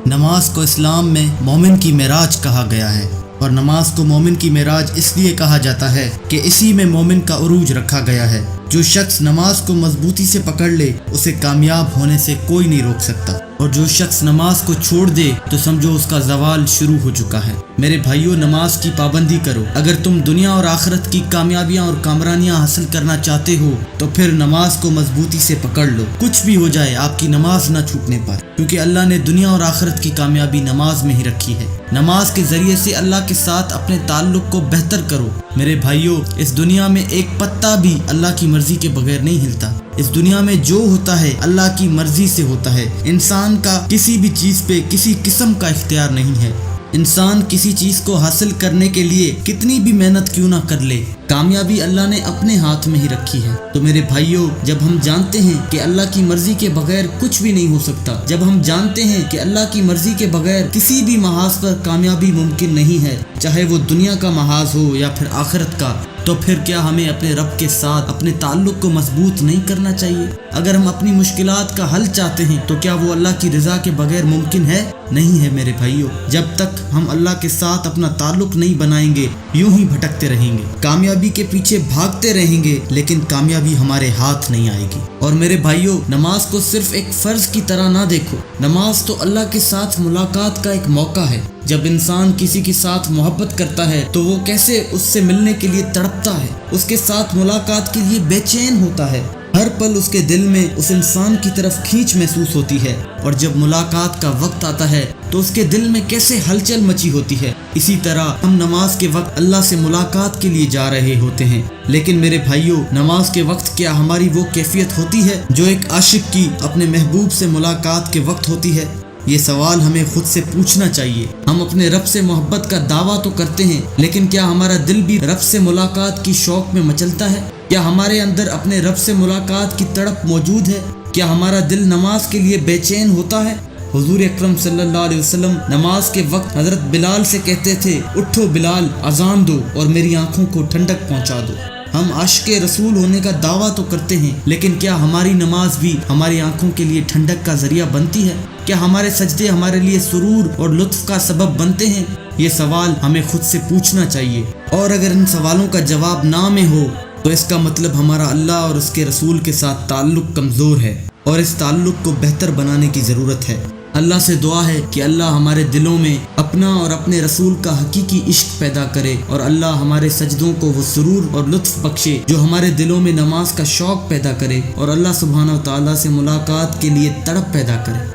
نماز کو اسلام میں مومن کی معراج کہا گیا ہے، اور نماز کو مومن کی معراج اس لیے کہا جاتا ہے کہ اسی میں مومن کا عروج رکھا گیا ہے۔ جو شخص نماز کو مضبوطی سے پکڑ لے اسے کامیاب ہونے سے کوئی نہیں روک سکتا، اور جو شخص نماز کو چھوڑ دے تو سمجھو اس کا زوال شروع ہو چکا ہے۔ میرے بھائیو، نماز کی پابندی کرو۔ اگر تم دنیا اور آخرت کی کامیابیاں اور کامرانیاں حاصل کرنا چاہتے ہو تو پھر نماز کو مضبوطی سے پکڑ لو۔ کچھ بھی ہو جائے آپ کی نماز نہ چھوٹنے پر، کیونکہ اللہ نے دنیا اور آخرت کی کامیابی نماز میں ہی رکھی ہے۔ نماز کے ذریعے سے اللہ کے ساتھ اپنے تعلق کو بہتر کرو۔ میرے بھائیو، اس دنیا میں ایک پتا بھی اللہ کی مرضی کے بغیر نہیں ہلتا۔ اس دنیا میں جو ہوتا ہے اللہ کی مرضی سے ہوتا ہے۔ انسان کا کسی بھی چیز پہ کسی قسم کا اختیار نہیں ہے۔ انسان کسی چیز کو حاصل کرنے کے لیے کتنی بھی محنت کیوں نہ کر لے، کامیابی اللہ نے اپنے ہاتھ میں ہی رکھی ہے۔ تو میرے بھائیوں، جب ہم جانتے ہیں کہ اللہ کی مرضی کے بغیر کچھ بھی نہیں ہو سکتا، جب ہم جانتے ہیں کہ اللہ کی مرضی کے بغیر کسی بھی محاذ پر کامیابی ممکن نہیں ہے، چاہے وہ دنیا کا محاذ ہو یا پھر آخرت کا، تو پھر کیا ہمیں اپنے رب کے ساتھ اپنے تعلق کو مضبوط نہیں کرنا چاہیے؟ اگر ہم اپنی مشکلات کا حل چاہتے ہیں تو کیا وہ اللہ کی رضا کے بغیر ممکن ہے؟ نہیں ہے میرے بھائیوں۔ جب تک ہم اللہ کے ساتھ اپنا تعلق نہیں بنائیں گے، یوں ہی بھٹکتے رہیں گے، کامیابی کے پیچھے بھاگتے رہیں گے، لیکن کامیابی ہمارے ہاتھ نہیں آئے گی۔ اور میرے بھائیوں، نماز کو صرف ایک فرض کی طرح نہ دیکھو۔ نماز تو اللہ کے ساتھ ملاقات کا ایک موقع ہے۔ جب انسان کسی کے ساتھ محبت کرتا ہے تو وہ کیسے اس سے ملنے کے لیے تڑپتا ہے، اس کے ساتھ ملاقات کے لیے بے چین ہوتا ہے۔ ہر پل اس کے دل میں اس انسان کی طرف کھینچ محسوس ہوتی ہے، اور جب ملاقات کا وقت آتا ہے تو اس کے دل میں کیسے ہلچل مچی ہوتی ہے۔ اسی طرح ہم نماز کے وقت اللہ سے ملاقات کے لیے جا رہے ہوتے ہیں، لیکن میرے بھائیوں، نماز کے وقت کیا ہماری وہ کیفیت ہوتی ہے جو ایک عاشق کی اپنے محبوب سے ملاقات کے وقت ہوتی ہے؟ یہ سوال ہمیں خود سے پوچھنا چاہیے۔ ہم اپنے رب سے محبت کا دعویٰ تو کرتے ہیں، لیکن کیا ہمارا دل بھی رب سے ملاقات کی شوق میں مچلتا ہے؟ کیا ہمارے اندر اپنے رب سے ملاقات کی تڑپ موجود ہے؟ کیا ہمارا دل نماز کے لیے بے چین ہوتا ہے؟ حضور اکرم صلی اللہ علیہ وسلم نماز کے وقت حضرت بلال سے کہتے تھے، اٹھو بلال، اذان دو اور میری آنکھوں کو ٹھنڈک پہنچا دو۔ ہم عاشق رسول ہونے کا دعویٰ تو کرتے ہیں، لیکن کیا ہماری نماز بھی ہماری آنکھوں کے لیے ٹھنڈک کا ذریعہ بنتی ہے؟ کیا ہمارے سجدے ہمارے لیے سرور اور لطف کا سبب بنتے ہیں؟ یہ سوال ہمیں خود سے پوچھنا چاہیے، اور اگر ان سوالوں کا جواب نہ میں ہو تو اس کا مطلب ہمارا اللہ اور اس کے رسول کے ساتھ تعلق کمزور ہے، اور اس تعلق کو بہتر بنانے کی ضرورت ہے۔ اللہ سے دعا ہے کہ اللہ ہمارے دلوں میں اپنا اور اپنے رسول کا حقیقی عشق پیدا کرے، اور اللہ ہمارے سجدوں کو وہ سرور اور لطف بخشے جو ہمارے دلوں میں نماز کا شوق پیدا کرے، اور اللہ سبحانہ و تعالیٰ سے ملاقات کے لیے تڑپ پیدا کرے۔